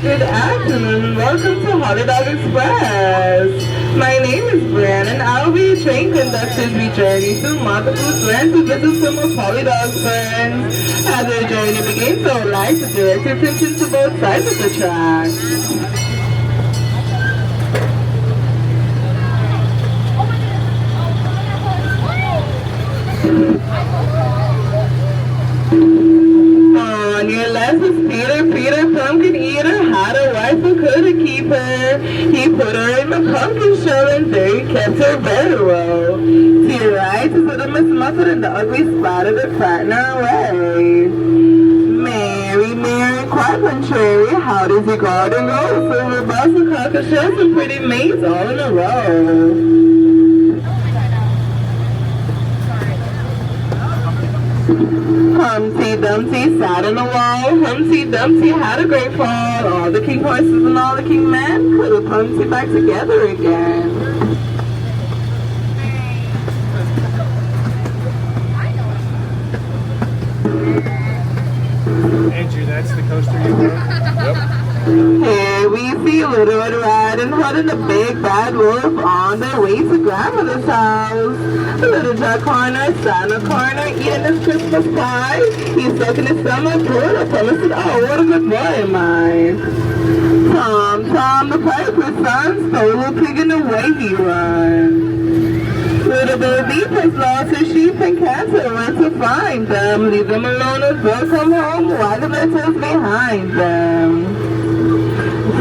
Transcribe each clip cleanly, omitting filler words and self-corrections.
Good afternoon. Welcome to Holidog Express. My name is Brian and I'll be your train conductor as we journey through Mother Goose Land to visit some of Holidog's friends. As our journey begins, I would like to direct your attention to both sides of the track. On your left is Peter, pumpkin eater, had a wife who couldn't keep her. He put her in the pumpkin shell and there he kept her very well. To your right is little Miss Muffet and the ugly spider that frightened her away. Mary, quite contrary, how does your garden go? Silver bus and cockatiels and pretty maids all in a row. Humpty Dumpty sat on a wall. Humpty Dumpty had a great fall. All the king horses and all the king men could have Humpty back together again. Andrew, that's the coaster you wrote? Yep. Here we see Little Red Riding Hood and the Big Bad Wolf on their way to grandmother's house. Little Jack Horner sat in a corner eating his Christmas pie. He's stuck in his stomach full of promises. Oh, what a good boy am I. Tom, the piper's son, stole a pig and away he runs. Little Bill Deep has lost his sheep and cats and went to find them. Leave them alone as they'll come home while the letters behind them.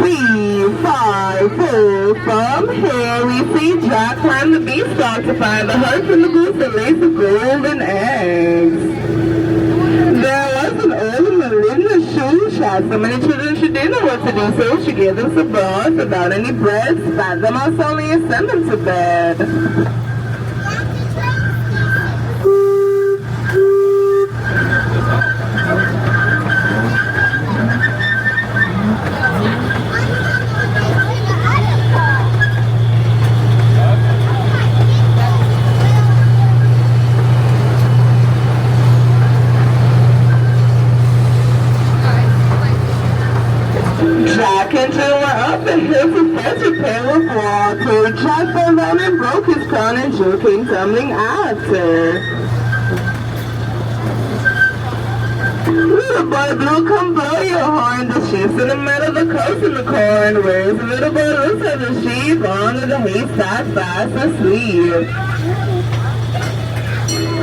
3, 5, 4, from here we see Jack climb the beanstalk to find the hearts and the goose and lace of golden eggs. There was an old Melinda shoe. She had so many children she didn't know what to do, so she gave them some broth without any bread, spat them out slowly and sent them to bed. Jack and Jill were up the hill to fetch a pail of water. Jack fell down and broke his crown and Jill came tumbling after. Little boy Blue, come blow your horn. The sheep's in the middle of the coast in the corn. Where's the little boy Loose and the sheep under the haystack fast asleep?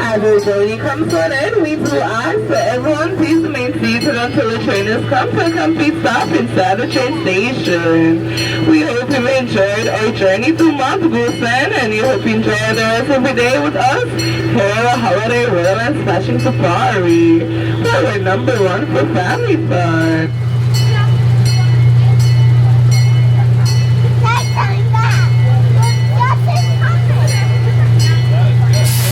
As the journey comes to an end, we do ask that everyone please remain seated until the train has come to a complete stop inside the train station. We hope you enjoyed our journey through Mother Goose Land and we hope you enjoy the rest of the day with us here at Holiday Royal and Splashing Safari. We're number 1 for family fun.